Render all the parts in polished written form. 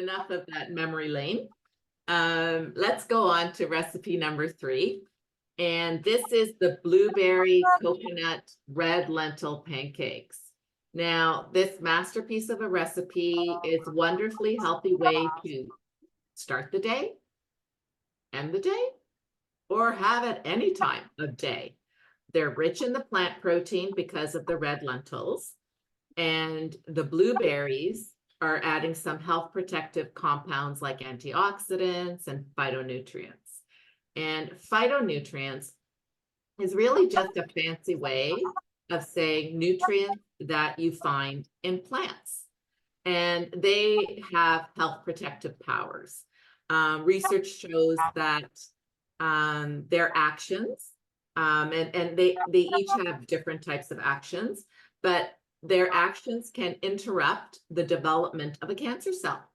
enough of that memory lane. Let's go on to recipe number 3. And this is the blueberry coconut red lentil pancakes. Now, this masterpiece of a recipe is a wonderfully healthy way to start the day, end the day, or have at any time of day. They're rich in the plant protein because of the red lentils, and the blueberries are adding some health protective compounds like antioxidants and phytonutrients. And phytonutrients is really just a fancy way of saying nutrients that you find in plants. And they have health protective powers. Research shows that their actions, and they each have different types of actions, but their actions can interrupt the development of a cancer cell.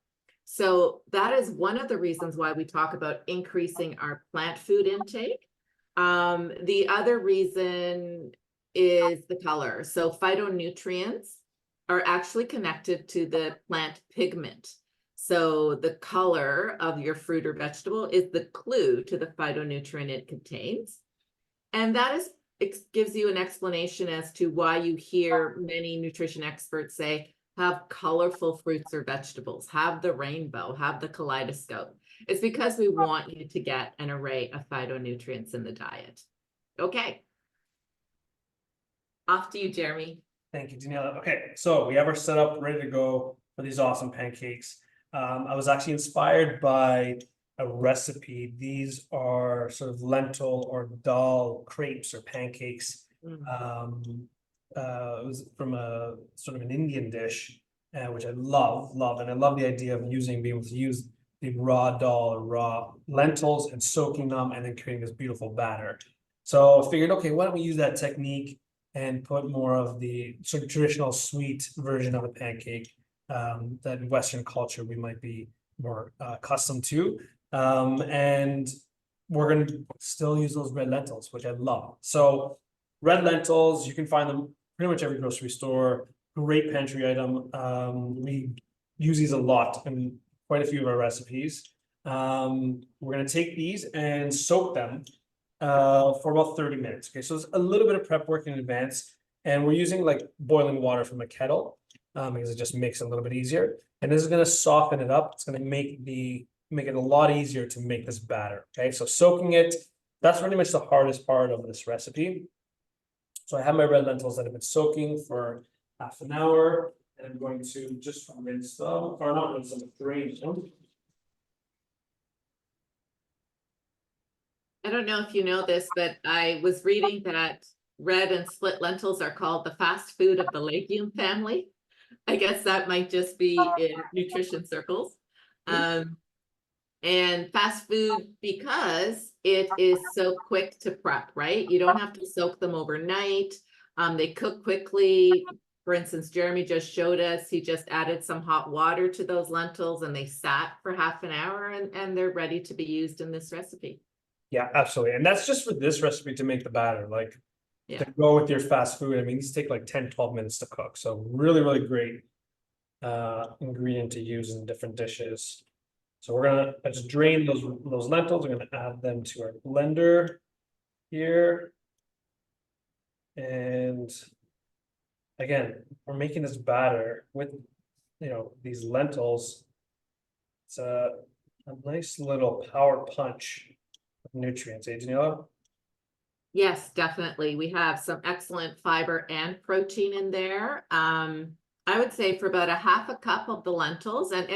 So that is one of the reasons why we talk about increasing our plant food intake. The other reason is the color. So phytonutrients are actually connected to the plant pigment. So the color of your fruit or vegetable is the clue to the phytonutrient it contains. And that is, it gives you an explanation as to why you hear many nutrition experts say, have colorful fruits or vegetables, have the rainbow, have the kaleidoscope. It's because we want you to get an array of phytonutrients in the diet. Okay. Off to you, Jeremy. Thank you, Daniela. Okay, so we have our setup ready to go for these awesome pancakes. I was actually inspired by a recipe. These are sort of lentil or dal crepes or pancakes. It was from a sort of an Indian dish, which I love, and I love the idea of being able to use the raw dal or raw lentils and soaking them and then creating this beautiful batter. So I figured, okay, why don't we use that technique and put more of the sort of traditional sweet version of a pancake that in Western culture we might be more accustomed to. And we're going to still use those red lentils, which I love. So red lentils, you can find them pretty much every grocery store. Great pantry item. We use these a lot in quite a few of our recipes. We're going to take these and soak them for about 30 minutes. Okay, so it's a little bit of prep work in advance, and we're using like boiling water from a kettle because it just makes it a little bit easier. And this is going to soften it up. It's going to make it a lot easier to make this batter. Okay, so soaking it, that's pretty much the hardest part of this recipe. So I have my red lentils that have been soaking for half an hour, and I'm going to just rinse them, or not rinse them, drain them. I don't know if you know this, but I was reading that red and split lentils are called the fast food of the legume family. I guess that might just be in nutrition circles. And fast food because it is so quick to prep, right? You don't have to soak them overnight. They cook quickly. For instance, Jeremy just showed us, he just added some hot water to those lentils and they sat for half an hour and they're ready to be used in this recipe. Yeah, absolutely. And that's just for this recipe to make the batter. Like to go with your fast food, I mean, these take like 10-12 minutes to cook. So really, really great ingredient to use in different dishes. So we're gonna just drain those lentils. We're gonna add them to our blender here. And again, we're making this batter with, these lentils. It's a nice little power punch of nutrients, eh, Daniela? Yes, definitely. We have some excellent fiber and protein in there. I would say for about a half a cup of the lentils, and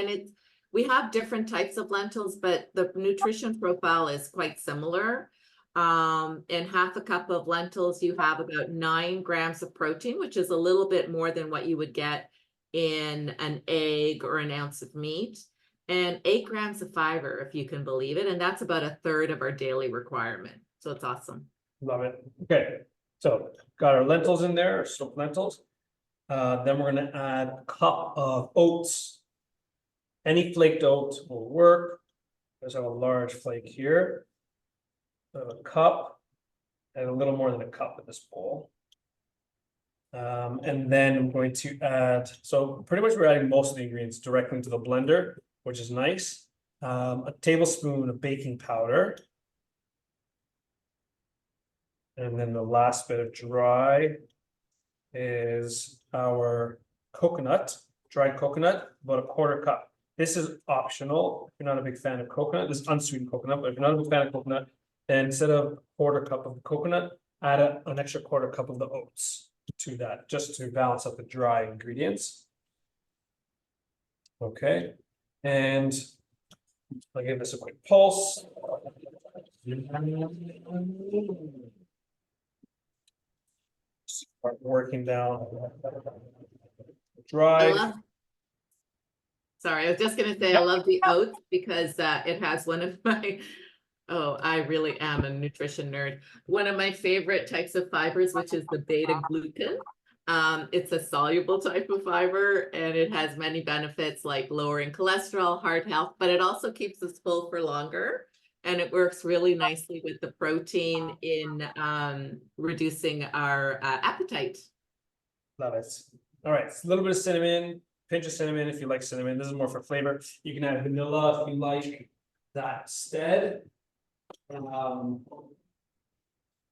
we have different types of lentils, but the nutrition profile is quite similar. In half a cup of lentils, you have about 9 grams of protein, which is a little bit more than what you would get in an egg or an ounce of meat, and 8 grams of fiber, if you can believe it. And that's about 1/3 of our daily requirement. So it's awesome. Love it. Okay, so got our lentils in there, soaked lentils. Then we're going to add a cup of oats. Any flaked oats will work. There's a large flake here. A cup and a little more than a cup in this bowl. And then I'm going to add, so pretty much we're adding most of the ingredients directly into the blender. which is nice. A tablespoon of baking powder. And then the last bit of dry is our coconut, dried coconut, about a quarter cup. This is optional. If you're not a big fan of coconut, this is unsweetened coconut, but if you're not a big fan of coconut, then instead of quarter cup of the coconut, add an extra quarter cup of the oats to that, just to balance out the dry ingredients. Okay, and I'll give this a quick pulse. Start working down. Dry. Sorry, I was just gonna say, I love the oats because it has one of my, oh, I really am a nutrition nerd. One of my favorite types of fibers, which is the beta glucan. It's a soluble type of fiber and it has many benefits like lowering cholesterol, heart health, but it also keeps us full for longer. And it works really nicely with the protein in reducing our appetite. Love it. All right, a little bit of cinnamon, pinch of cinnamon if you like cinnamon. This is more for flavor. You can add vanilla if you like that instead.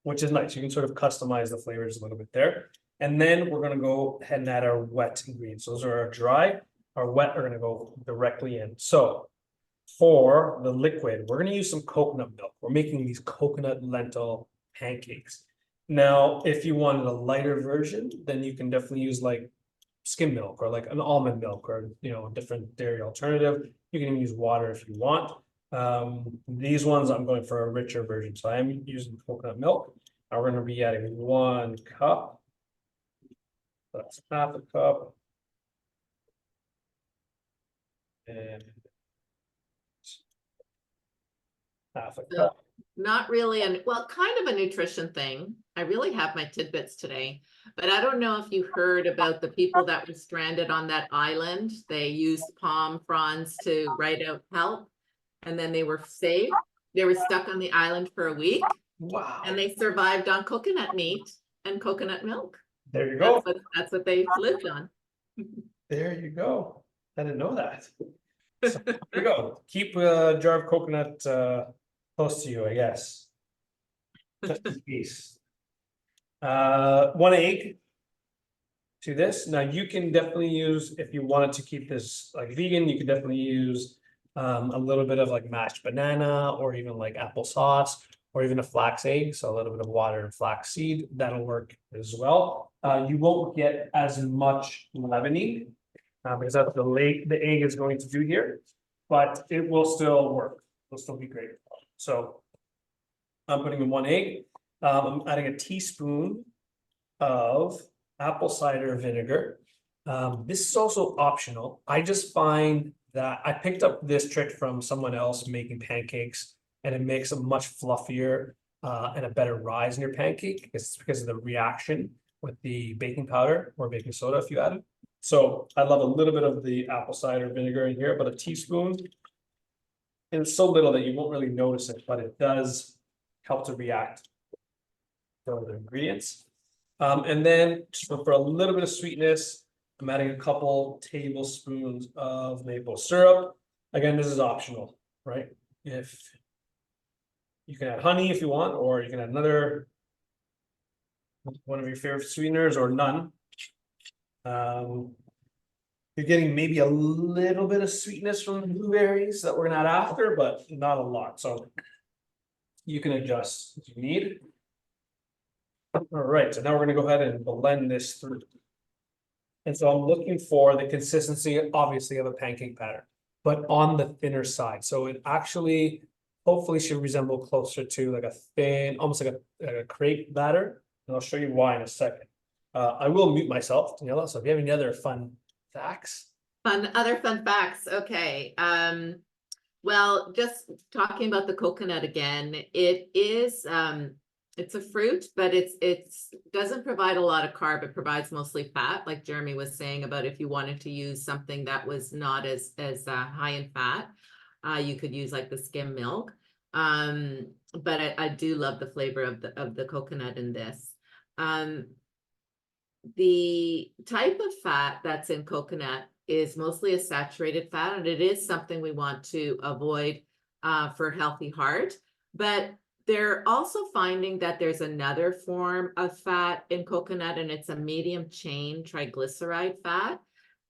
Which is nice. You can sort of customize the flavors a little bit there. And then we're gonna go ahead and add our wet ingredients. Those are our dry. Our wet are gonna go directly in. So for the liquid, we're gonna use some coconut milk. We're making these coconut lentil pancakes. Now, if you wanted a lighter version, then you can definitely use like skim milk or like an almond milk or, you know, a different dairy alternative. You can even use water if you want. These ones I'm going for a richer version. So I am using coconut milk. Now we're gonna be adding 1 cup. That's half a cup. And half a cup. Not really, and well, kind of a nutrition thing. I really have my tidbits today, but I don't know if you heard about the people that were stranded on that island. They used palm fronds to write out help, and then they were saved. They were stuck on the island for a week. Wow. And they survived on coconut meat and coconut milk. There you go. That's what they lived on. There you go. I didn't know that. So, here we go. Keep a jar of coconut close to you, I guess. Just in case. 1 egg to this. Now you can definitely use, if you wanted to keep this like vegan, you can definitely use a little bit of like mashed banana or even like applesauce or even a flax egg. So a little bit of water and flax seed, that'll work as well. You won't get as much leavening because that's the egg is going to do here, but it will still work. It'll still be great. So I'm putting in 1 egg. I'm adding a teaspoon of apple cider vinegar. This is also optional. I just find that I picked up this trick from someone else making pancakes, and it makes a much fluffier and a better rise in your pancake. It's because of the reaction with the baking powder or baking soda if you add it. So I love a little bit of the apple cider vinegar in here, but a teaspoon. And it's so little that you won't really notice it, but it does help to react to other ingredients. And then for a little bit of sweetness, I'm adding a couple tablespoons of maple syrup. Again, this is optional, right? If you can add honey if you want, or you can add another one of your favorite sweeteners or none. You're getting maybe a little bit of sweetness from the blueberries that we're gonna add after, but not a lot. So you can adjust as you need. All right, so now we're gonna go ahead and blend this through. And so I'm looking for the consistency, obviously, of a pancake batter, but on the thinner side. So it actually hopefully should resemble closer to like a thin, almost like a crepe batter. And I'll show you why in a second. I will mute myself, Daniela. So if you have any other fun facts. Other fun facts. Okay. Well, just talking about the coconut again, it is it's a fruit, but it doesn't provide a lot of carb. It provides mostly fat, like Jeremy was saying about if you wanted to use something that was not as high in fat, you could use like the skim milk. But I do love the flavor of the coconut in this. The type of fat that's in coconut is mostly a saturated fat, and it is something we want to avoid for healthy heart. But they're also finding that there's another form of fat in coconut, and it's a medium chain triglyceride fat.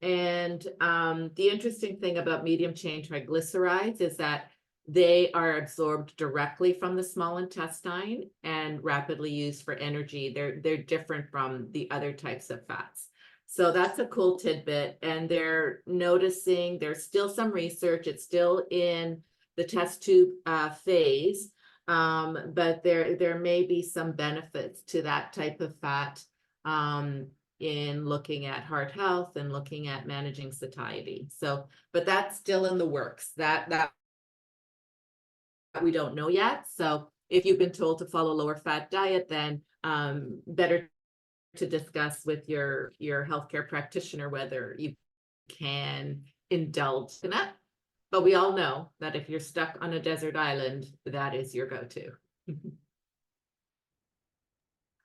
And the interesting thing about medium chain triglycerides is that they are absorbed directly from the small intestine and rapidly used for energy. They're different from the other types of fats. So that's a cool tidbit. And they're noticing there's still some research. It's still in the test tube phase. But there may be some benefits to that type of fat in looking at heart health and looking at managing satiety. So, but that's still in the works. That we don't know yet. So if you've been told to follow a lower fat diet, then better to discuss with your healthcare practitioner whether you can indulge in that. But we all know that if you're stuck on a desert island, that is your go-to.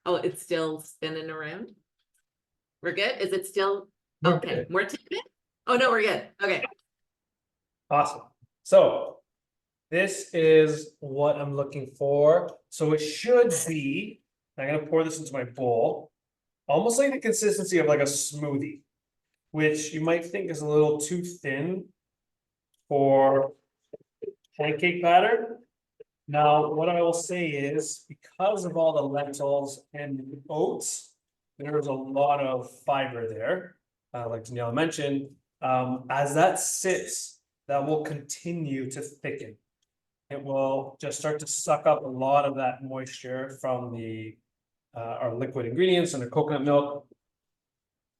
Oh, it's still spinning around. We're good? Is it still? We're Okay, good. more tidbit? Oh, no, we're good. Okay. Awesome. So this is what I'm looking for. So it should be, I'm gonna pour this into my bowl, almost like the consistency of like a smoothie, which you might think is a little too thin for pancake batter. Now, what I will say is because of all the lentils and oats, there's a lot of fiber there. Like Daniela mentioned, as that sits, that will continue to thicken. It will just start to suck up a lot of that moisture from the our liquid ingredients and the coconut milk.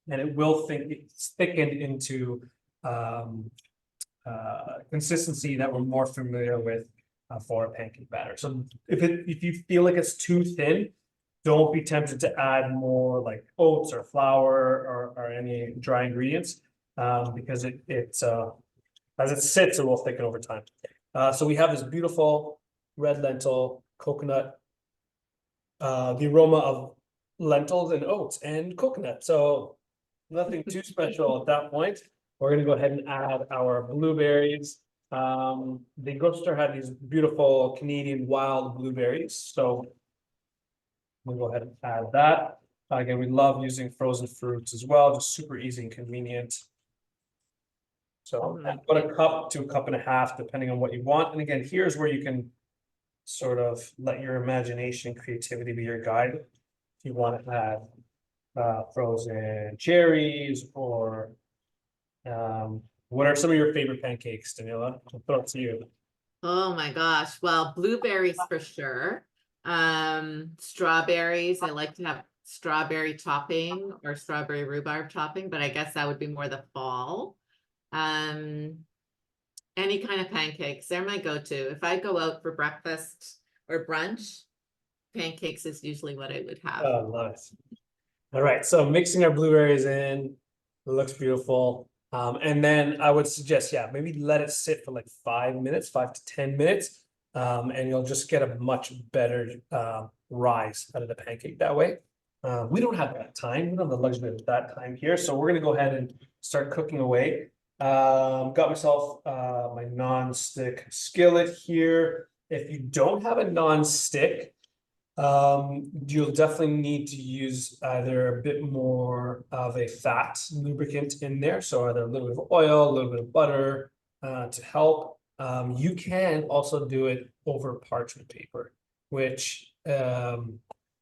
And it will thicken into consistency that we're more familiar with for a pancake batter. So if you feel like it's too thin, don't be tempted to add more like oats or flour or any dry ingredients because as it sits, it will thicken over time. So we have this beautiful red lentil coconut, the aroma of lentils and oats and coconut. So nothing too special at that point. We're gonna go ahead and add our blueberries. The grocery store had these beautiful Canadian wild blueberries, so we'll go ahead and add that. Again, we love using frozen fruits as well, just super easy and convenient. So about a cup to a cup and a half, depending on what you want. And again, here's where you can sort of let your imagination and creativity be your guide. If you want to add frozen cherries or what are some of your favorite pancakes, Daniela? I'll throw it to you. Oh my gosh. Well, blueberries for sure. Strawberries. I like to have strawberry topping or strawberry rhubarb topping, but I guess that would be more the fall. Any kind of pancakes, they're my go-to. If I go out for breakfast or brunch, pancakes is usually what I would have. Oh, nice. All right, so mixing our blueberries in, it looks beautiful. And then I would suggest, yeah, maybe let it sit for like 5 minutes, 5 to 10 minutes. And you'll just get a much better rise out of the pancake that way. We don't have that time. We don't have the luxury of that time here. So we're gonna go ahead and start cooking away. Got myself my non-stick skillet here. If you don't have a non-stick, you'll definitely need to use either a bit more of a fat lubricant in there. So either a little bit of oil, a little bit of butter to help. You can also do it over parchment paper, which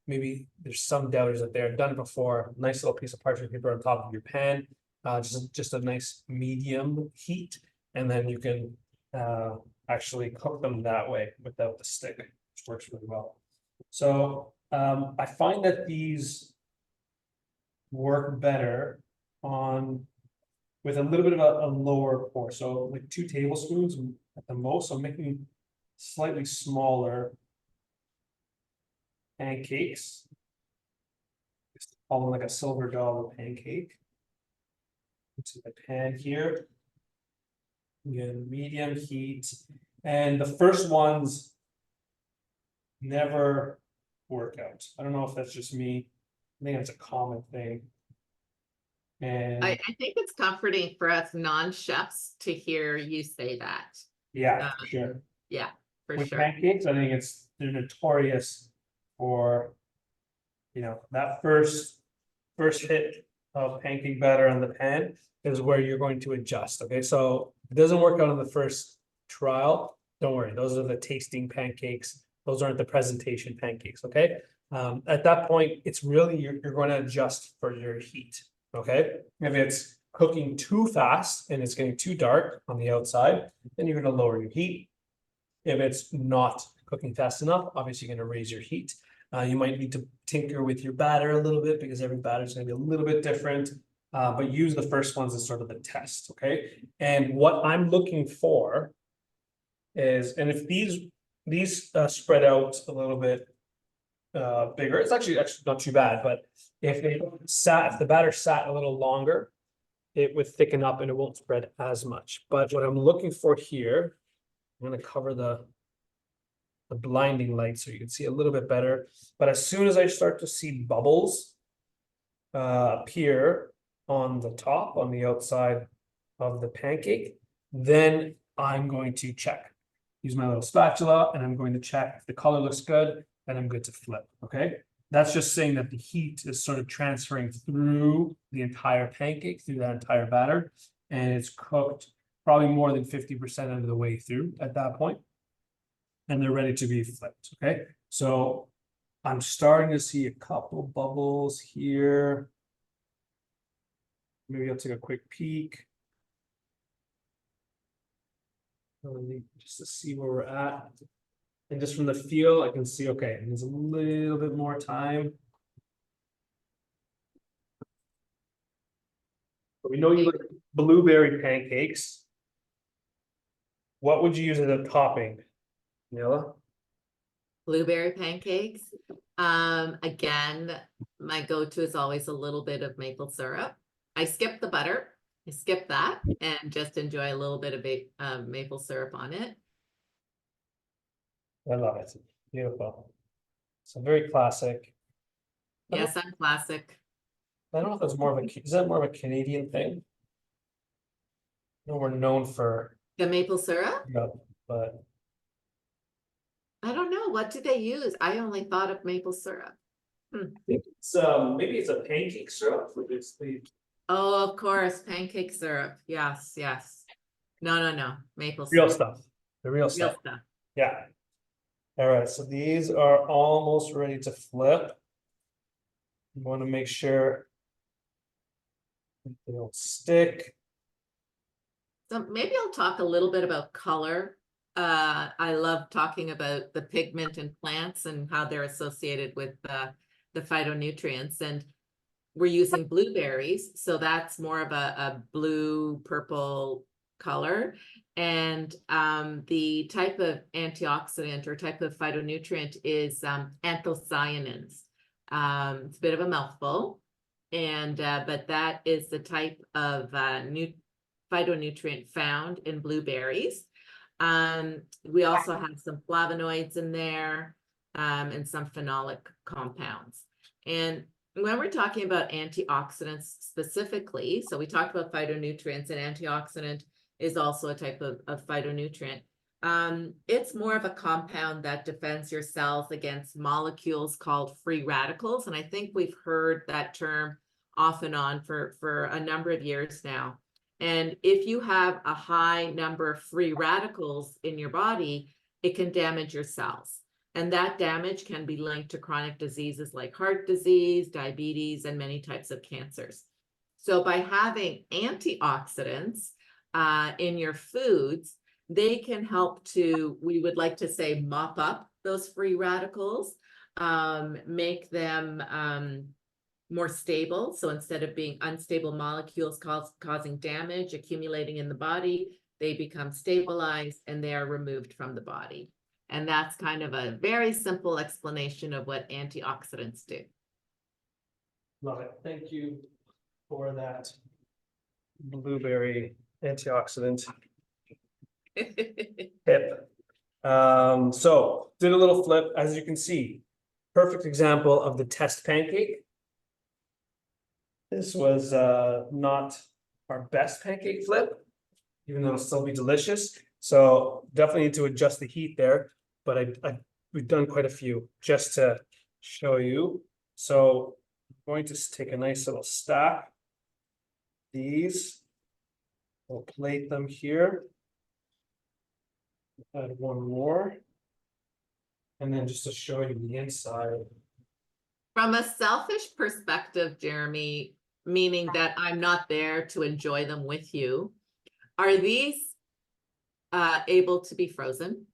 maybe there's some doubters out there. I've done it before. Nice little piece of parchment paper on top of your pan. Just a nice medium heat, and then you can actually cook them that way without the stick, which works really well. So I find that these work better with a little bit of a lower pour, so like 2 tablespoons at the most. So I'm making slightly smaller pancakes. Just call them like a silver dollar pancake. Into the pan here. Again, medium heat, and the first ones never work out. I don't know if that's just me. I think that's a common thing. And I think it's comforting for us non-chefs to hear you say that. yeah, for sure. Yeah, for With sure. pancakes, I think they're notorious for, that first hit of pancake batter on the pan is where you're going to adjust. Okay, so if it doesn't work out on the first trial, don't worry, those are the tasting pancakes. Those aren't the presentation pancakes. Okay, at that point, it's really you're going to adjust for your heat. Okay, if it's cooking too fast and it's getting too dark on the outside, then you're going to lower your heat. If it's not cooking fast enough, obviously you're going to raise your heat. You might need to tinker with your batter a little bit because every batter is going to be a little bit different. But use the first ones as sort of the test, okay? And what I'm looking for is, and if these spread out a little bit bigger, it's actually not too bad. But if the batter sat a little longer, it would thicken up and it won't spread as much. But what I'm looking for here, I'm going to cover the blinding light so you can see a little bit better. But as soon as I start to see bubbles appear on the top, on the outside of the pancake, then I'm going to check. Use my little spatula and I'm going to check if the color looks good and I'm good to flip, okay? That's just saying that the heat is sort of transferring through the entire pancake, through that entire batter, and it's cooked probably more than 50% of the way through at that point. And they're ready to be flipped, okay? So I'm starting to see a couple bubbles here. Maybe I'll take a quick peek. Just to see where we're at. And just from the feel, I can see, okay, there's a little bit more time. But we know you like blueberry pancakes. What would you use as a topping, Nilla? Blueberry pancakes. Again, my go-to is always a little bit of maple syrup. I skip the butter. I skip that and just enjoy a little bit of maple syrup on it. I love it. Beautiful. So very classic. Yes, I'm classic. I don't know if that's more of a, is that more of a Canadian thing? No, we're known for, The maple syrup? but I don't know. What do they use? I only thought of maple syrup. I think it's maybe it's a pancake syrup for this thing. Oh, of course, pancake syrup. Yes, yes. No. Maple Real syrup. stuff. The real Real stuff. stuff. Yeah. All right, so these are almost ready to flip. You want to make sure they don't stick. So maybe I'll talk a little bit about color. I love talking about the pigment in plants and how they're associated with the phytonutrients. And we're using blueberries, so that's more of a blue purple color. And the type of antioxidant or type of phytonutrient is anthocyanins. It's a bit of a mouthful, and but that is the type of phytonutrient found in blueberries. We also have some flavonoids in there, and some phenolic compounds. And when we're talking about antioxidants specifically, so we talked about phytonutrients, and antioxidant is also a type of phytonutrient. It's more of a compound that defends your cells against molecules called free radicals. And I think we've heard that term off and on for a number of years now. And if you have a high number of free radicals in your body, it can damage your cells. And that damage can be linked to chronic diseases like heart disease, diabetes, and many types of cancers. So by having antioxidants in your foods, they can help to, we would like to say, mop up those free radicals, make them more stable. So instead of being unstable molecules causing damage, accumulating in the body, they become stabilized and they are removed from the body. And that's kind of a very simple explanation of what antioxidants do. Love it. Thank you for that blueberry antioxidant tip. So did a little flip, as you can see, perfect example of the test pancake. This was not our best pancake flip, even though it'll still be delicious. So definitely need to adjust the heat there, but we've done quite a few just to show you. So I'm going to take a nice little stack. These, we'll plate them here. Add one more. And then just to show you the inside. From a selfish perspective, Jeremy, meaning that I'm not there to enjoy them with you, are these able to be frozen?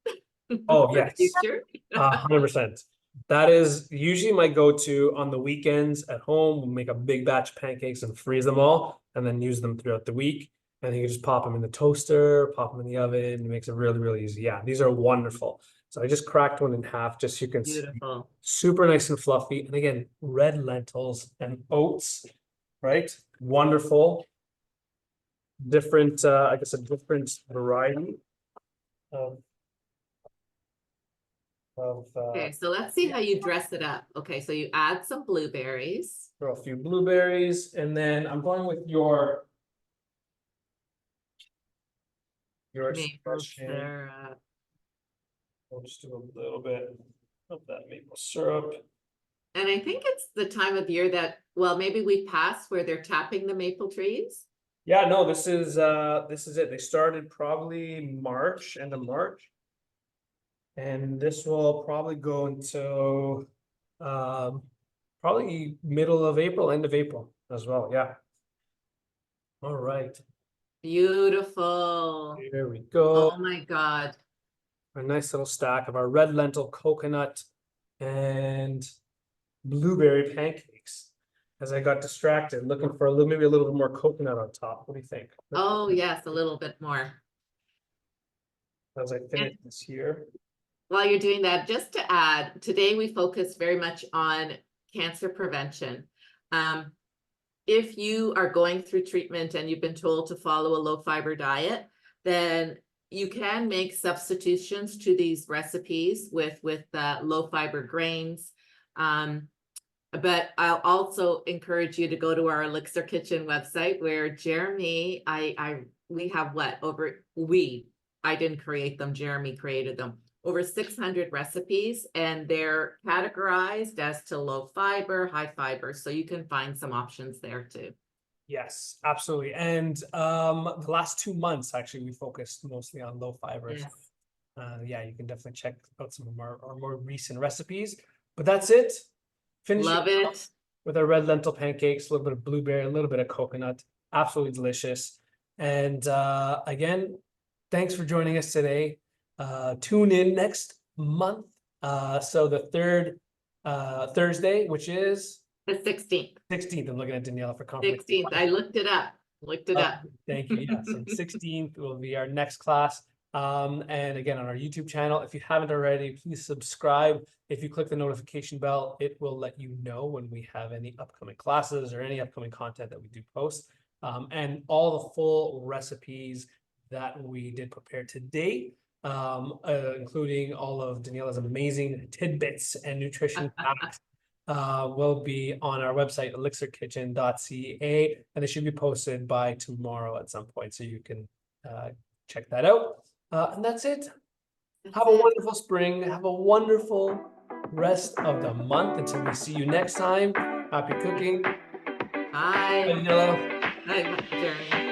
Oh, for yes. future? 100%. That is usually my go-to on the weekends at home. We'll make a big batch of pancakes and freeze them all and then use them throughout the week. And then you just pop them in the toaster, pop them in the oven. It makes it really, really easy. Yeah, these are wonderful. So I just cracked one in half just so you can see. Beautiful. Super nice and fluffy. And again, red lentils and oats, right? Wonderful. Different, I guess a different variety of Okay, so let's see how you dress it up. Okay, so you add some blueberries. throw a few blueberries, and then I'm going with your Maple suggestion. syrup. We'll just do a little bit of that maple syrup. And I think it's the time of year that, well, maybe we passed where they're tapping the maple trees. Yeah, no, this is it. They started probably March, end of March. And this will probably go until probably middle of April, end of April as well. Yeah. All right. Beautiful. Here we go. Oh my God. A nice little stack of our red lentil, coconut, and blueberry pancakes. As I got distracted, looking for a little, maybe a little bit more coconut on top. What do you think? Oh, yes, a little bit more. As I finish this here. While you're doing that, just to add, today we focus very much on cancer prevention. If you are going through treatment and you've been told to follow a low fiber diet, then you can make substitutions to these recipes with low fiber grains. But I'll also encourage you to go to our Elixir Kitchen website where Jeremy, we have I didn't create them, Jeremy created them. Over 600 recipes, and they're categorized as to low fiber, high fiber, so you can find some options there too. Yes, absolutely. And the last 2 months, actually, we focused mostly on low fibers. Yes. Yeah, you can definitely check out some of our more recent recipes. But that's it. Finish Love it. with our red lentil pancakes, a little bit of blueberry, a little bit of coconut. Absolutely delicious. And again, thanks for joining us today. Tune in next month. So the third Thursday, which is The 16th. 16th. I'm looking at Daniela for confirmation. 16th. I looked it up. Thank you. Yeah, so 16th will be our next class. And again, on our YouTube channel, if you haven't already, please subscribe. If you click the notification bell, it will let you know when we have any upcoming classes or any upcoming content that we do post. And all the full recipes that we did prepare today, including all of Daniela's amazing tidbits and nutrition facts, will be on our website, elixirkitchen.ca, and they should be posted by tomorrow at some point, so you can check that out. And that's it. Have a wonderful spring. Have a wonderful rest of the month until we see you next time. Happy cooking. Bye. Bye, Daniela. Bye, Jeremy.